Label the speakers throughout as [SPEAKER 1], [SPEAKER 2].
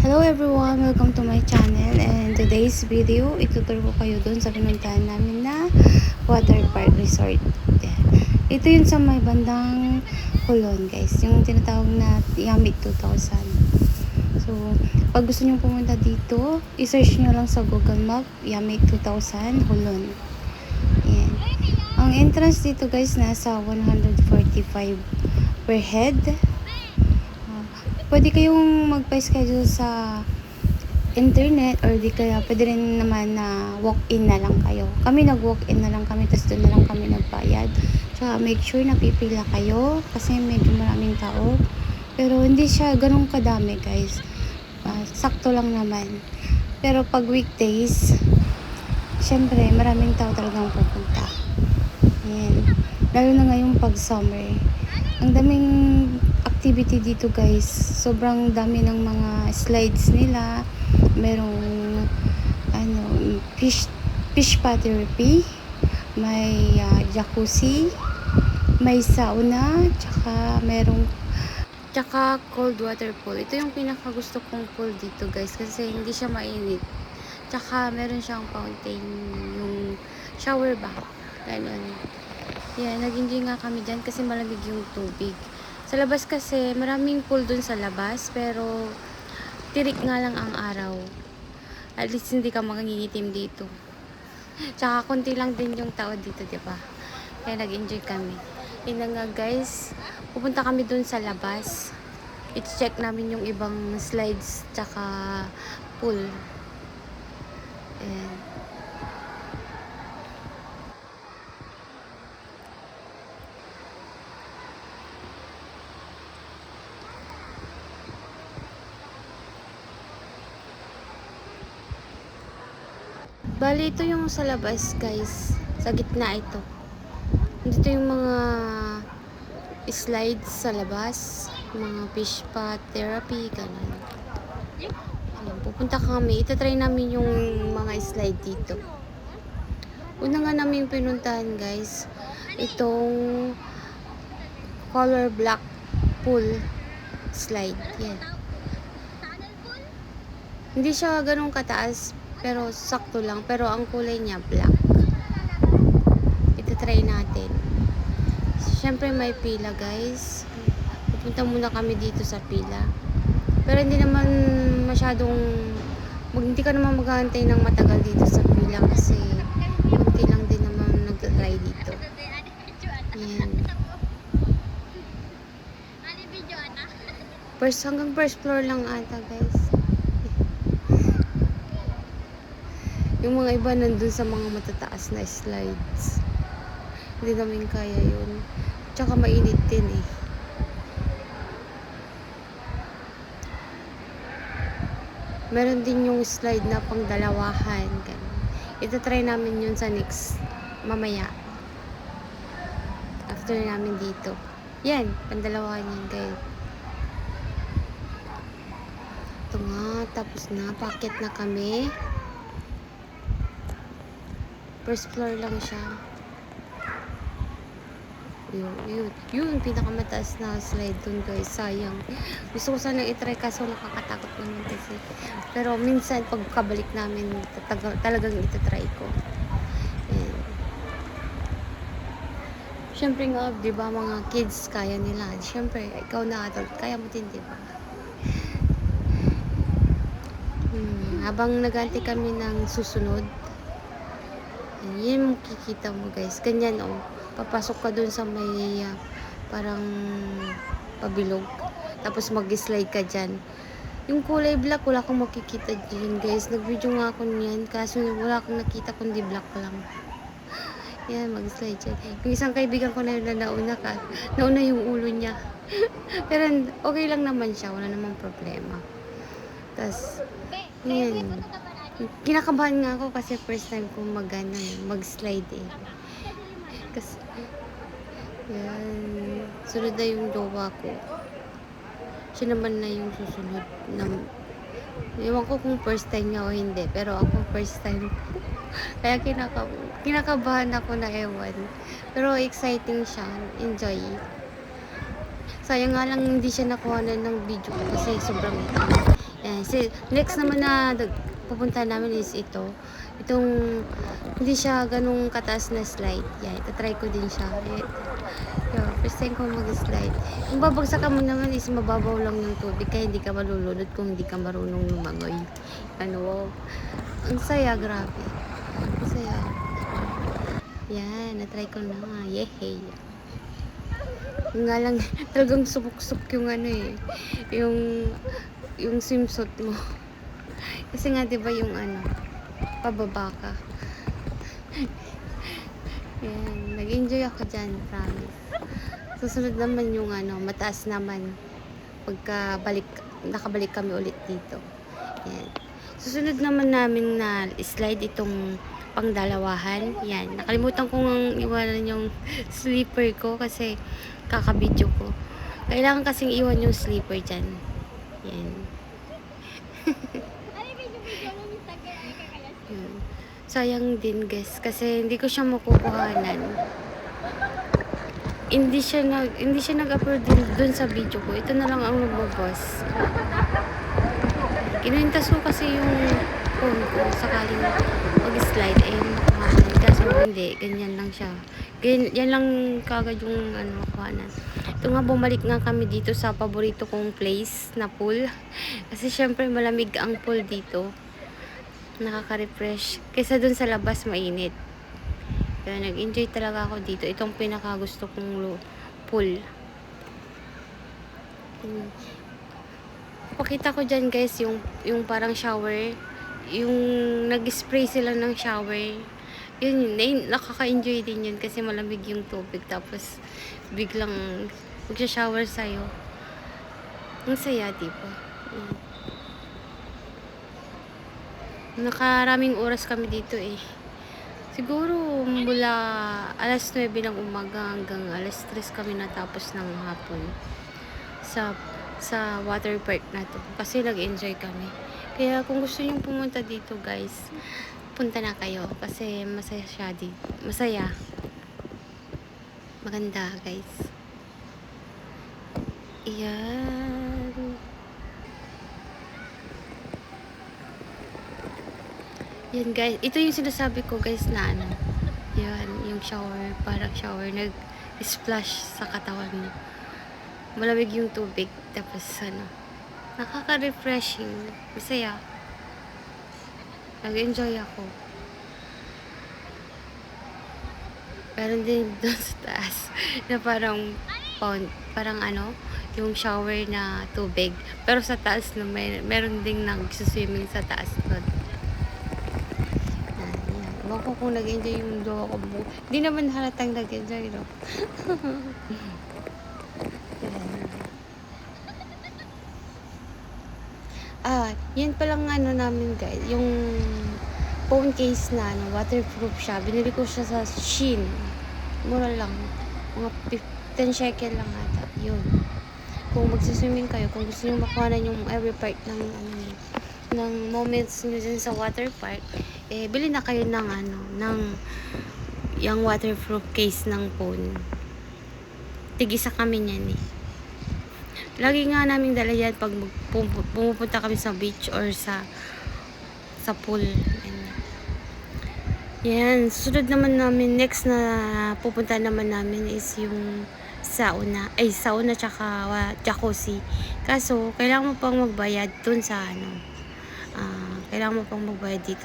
[SPEAKER 1] Hello everyone! Welcome to my channel, and today's video, ituturo ko kayo dun sa pinuntahan namin na water park resort. Ito yun sa may bandang Kulon, guys, yung tinatawag na Yamit 2000. So, pag gusto nyo pumunta dito, i-search nyo lang sa Google Map, Yamit 2000 Kulon. Yan. Ang entrance dito, guys, nasa 145 per head. Pwede kayong magpa-schedule sa internet, or di kaya pwede rin naman na walk-in na lang kayo. Kami nag-walk-in na lang kami, tapos doon na lang kami nagbayad. Tsaka make sure na pipila kayo kasi medyo maraming tao. Pero hindi siya ganun kadami, guys. Sakto lang naman. Pero pag weekdays, syempre maraming tao talagang pupunta. Ayan. Lalo na ngayong pag summer. Ang daming activity dito, guys. Sobrang dami ng mga slides nila. Merong fish therapy, may jacuzzi, may sauna, tsaka cold water pool. Ito yung pinaka gusto kong pool dito, guys, kasi hindi siya mainit. Tsaka meron siyang fountain, yung shower ba, ganun. Yan, nag-enjoy nga kami dyan kasi malamig yung tubig. Sa labas kasi, maraming pool dun sa labas, pero tirik nga lang ang araw. At least hindi ka makangingitim dito. Tsaka konti lang din yung tao dito, diba? Kaya nag-enjoy kami. Yun na nga, guys. Pupunta kami dun sa labas. I-check namin yung ibang slides tsaka pool. Ayan. Bali, ito yung sa labas, guys. Sa gitna ito. Dito yung mga slides sa labas. Mga fish therapy, ganun. Ayan, pupunta kami. Itatry namin yung mga slide dito. Una nga namin pinuntahan, guys, itong color black pool slide. Yan. Hindi siya ganun kataas, pero sakto lang. Pero ang kulay niya black. Itatry natin. Siyempre may pila, guys. Pupunta muna kami dito sa pila. Pero hindi naman masyadong hindi ka naman maghahantay ng matagal dito sa pila kasi konti lang din naman nag-try dito. Yan. Hanggang first floor lang ata, guys. Yung mga iba nandun sa mga matataas na slides. Hindi namin kaya yun. Tsaka mainit din eh. Meron din yung slide na pang dalawahan. Ito-try namin yun sa next mamaya. After namin dito. Yan, pandalawahan yan, guys. Ito nga, tapos na. Packet na kami. First floor lang siya. Yun, pinakamataas na slide dun, guys. Sayang. Gusto ko sana i-try kaso nakakatakot naman kasi. Pero minsan pagkabalik namin talagang ita-try ko. Ayan. Syempre nga, di ba, mga kids kaya nila. Syempre, ikaw na adult, kaya mo din, di ba? Habang nagantay kami ng susunod, yan makikita mo, guys. Ganyan, oh. Papasok ka dun sa may parang pabilog. Tapos mag-slide ka dyan. Yung kulay black, wala akong makikita dyan, guys. Nag-video nga ako niyan. Kaso wala akong nakita kundi black lang. Yan, mag-slide dyan. Yung isang kaibigan ko na nauna yung ulo niya. Pero okay lang naman siya. Wala namang problema. Tapos, yan. Kinakabahan nga ako kasi first time ko mag-slide eh. Kasi, yan. Sunod na yung jowa ko. Siya naman na yung susunod. Ewan ko kung first time niya o hindi. Pero ako first time. Kaya kinakabahan ako na ewan. Pero exciting siya. Enjoy. Sayang nga lang hindi siya nakuha na ng video ko kasi sobrang Ayan. Next naman na pupunta namin is ito. Itong, hindi siya ganung kataas na slide. Yan, itatry ko din siya. Yo, first time ko mag-slide. Kung babagsakan mo naman is mababaw lang yung tubig, kaya hindi ka malulunod kung hindi ka marunong lumangoy. Ano, wow. Ang saya, grabe. Ang saya. Yan, natry ko na. Yehey. Yung nga lang, talagang subok-suk yung ano eh. Yung swimsuit mo. Kasi nga, diba yung ano, pababa ka. Yan, nag-enjoy ako dyan, promise. Susunod naman yung ano, mataas naman. Nakabalik kami ulit dito. Yan. Susunod naman namin na slide itong pangdalawahan. Yan. Nakalimutan kong iwanan yung sleeper ko kasi kakabidyo ko. Kailangan kasing iwan yung sleeper dyan. Yan. Sayang din guys kasi hindi ko siya makukuhanan. Hindi siya nag-upload din dun sa video ko. Ito na lang ang lumabas. Kinuintas ko kasi yung phone ko sakaling mag-slide kaso hindi, ganyan lang siya. Yan lang kagad yung ano kuhanan. Ito nga, bumalik nga kami dito sa paborito kong place na pool. Kasi syempre malamig ang pool dito. Nakaka-refresh. Kaysa dun sa labas mainit. Kaya nag-enjoy talaga ako dito. Itong pinaka gusto kong pool. Pakita ko dyan guys yung parang shower. Yung nag-spray sila ng shower. Yun, nakaka-enjoy din yun kasi malamig yung tubig. Tapos biglang magsha-shower sa'yo. Ang saya, diba? Nakaraming oras kami dito eh. Siguro mula alas 9 ng umaga hanggang alas 3 kami natapos ng hapon sa water park na to. Kasi nag-enjoy kami. Kaya kung gusto niyo pumunta dito guys, punta na kayo. Kasi masaya siya dito. Masaya. Maganda guys. Iyan. Yan guys, ito yung sinasabi ko guys na ano, yan, yung shower, parang shower, nag-splash sa katawan mo. Malamig yung tubig, tapos ano, nakaka-refreshing, masaya. Nag-enjoy ako. Meron din doon sa taas, na parang pond, parang ano, yung shower na tubig. Pero sa taas na meron ding nag-swimming sa taas doon. Ewan ko kung nag-enjoy yung jowa ko. Hindi naman halatang nag-enjoy, no? Yan palang ano namin guys. Yung phone case na ano, waterproof siya. Binili ko siya sa Shein. Mura lang. Mga 10 shekel lang ata. Yun. Kung magsiswimming kayo, kung gusto nyo makuha na yung every part ng moments nyo dyan sa water park, eh, bili na kayo ng ano, ng yung waterproof case ng phone. Tig-isa kami niyan eh. Lagi nga namin dala yan pag pumupunta kami sa beach or sa pool. Yan. Susunod naman namin, next na pupunta naman namin is yung sauna tsaka jacuzzi. Kaso, kailangan mo pang magbayad dun sa ano, kailangan mo pang magbayad dito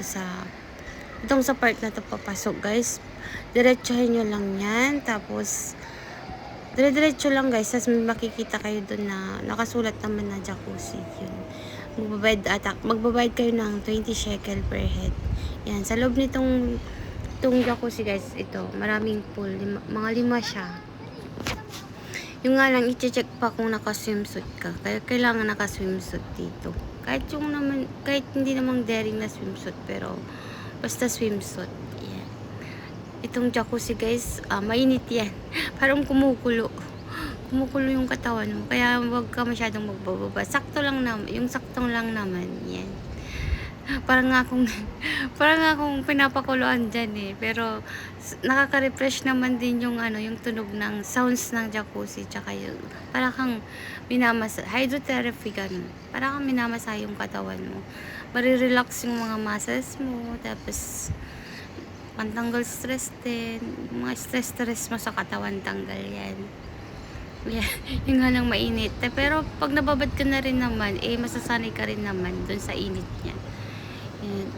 [SPEAKER 1] itong sa part na to papasok guys. Diretsuhin nyo lang yan. Tapos dire-diretso lang guys. Tapos may makikita kayo dun na nakasulat naman na jacuzzi. Yun. Magbabayad kayo ng 20 shekel per head. Yan. Sa loob nitong jacuzzi guys, ito maraming pool. Mga 5 siya. Yung nga lang, i-check pa kung naka-swimsuit ka. Kaya kailangan naka-swimsuit dito. Kahit hindi namang daring na swimsuit, pero basta swimsuit. Yan. Itong jacuzzi guys, mainit yan. Parang kumukulo. Kumukulo yung katawan mo. Kaya wag ka masyadong magbababa. Sakto lang naman. Yung saktong lang naman. Yan. Parang Parang akong pinapakuluan dyan eh. Pero nakaka-refresh naman din yung ano, yung tunog ng sounds ng jacuzzi. Tsaka yung parang kang hydrotherapy ganun. Parang kang minamasa yung katawan mo. Marirelax yung mga muscles mo. Tapos pantanggal stress din. Yung mga stress mo sa katawan, tanggal yan. Yeah, yung nga lang mainit. Pero pag nababad ka na rin naman, eh masasanay ka rin naman dun sa init niya. Yan.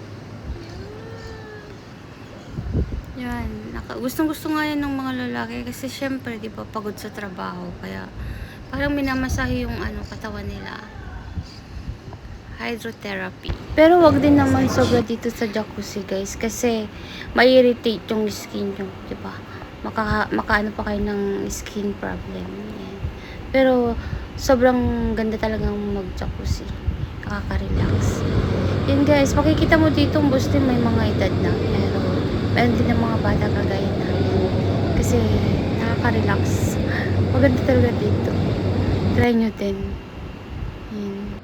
[SPEAKER 1] Yan. Gustong-gusto nga yan ng mga lalaki kasi syempre, di ba, pagod sa trabaho. Kaya parang minamasahe yung ano, katawan nila. Hydrotherapy. Pero wag din naman sobra dito sa jacuzzi, guys, kasi ma-irritate yung skin nyo, di ba? Makaano pa kayo ng skin problem. Yan. Pero sobrang ganda talagang mag-jacuzzi. Nakaka-relax. Yan guys, makikita mo dito mostly may mga edad na. Pero meron din ng mga bata kagaya namin. Kasi nakaka-relax. Maganda talaga dito. Try nyo din. Yan.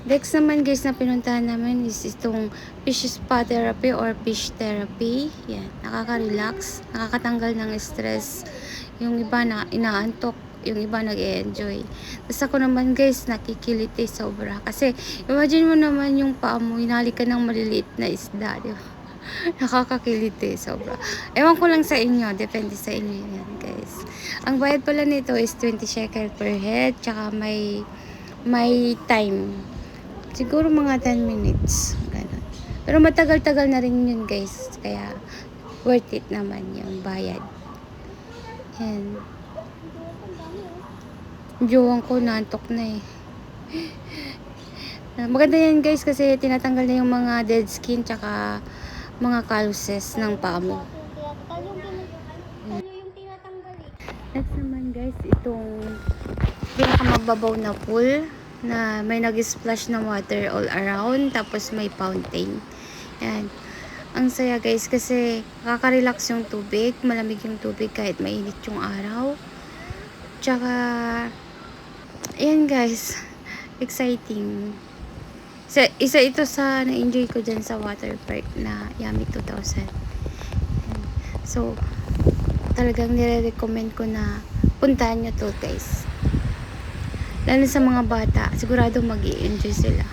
[SPEAKER 1] Next naman guys na pinuntahan namin is itong fish spa therapy or fish therapy. Yan, nakaka-relax, nakakatanggal ng stress. Yung iba na inaantok, yung iba nag-e-enjoy. Tapos ako naman guys, nakikiliti sobra. Kasi imagine mo naman yung paa mo, hinali ka ng maliliit na isda, di ba? Nakakakiliti sobra. Ewan ko lang sa inyo, depende sa inyo yan guys. Ang bayad pala nito is 20 shekel per head, tsaka may time. Siguro mga 10 minutes. Ganun. Pero matagal-tagal na rin yun guys. Kaya worth it naman yung bayad. Yan. Jowan ko nantok na eh. Maganda yan guys kasi tinatanggal na yung mga dead skin tsaka mga calluses ng paa mo. Next naman guys, itong pinakamagbabaw na pool na may nag-splash na water all around, tapos may fountain. Yan. Ang saya guys kasi nakaka-relax yung tubig, malamig yung tubig kahit mainit yung araw. Tsaka ayan guys, exciting. Isa ito sa na-enjoy ko dyan sa water park na Yummy 2000. Yan. So talagang nire-recommend ko na puntahan nyo to guys. Lalo sa mga bata, sigurado mag-i-enjoy sila.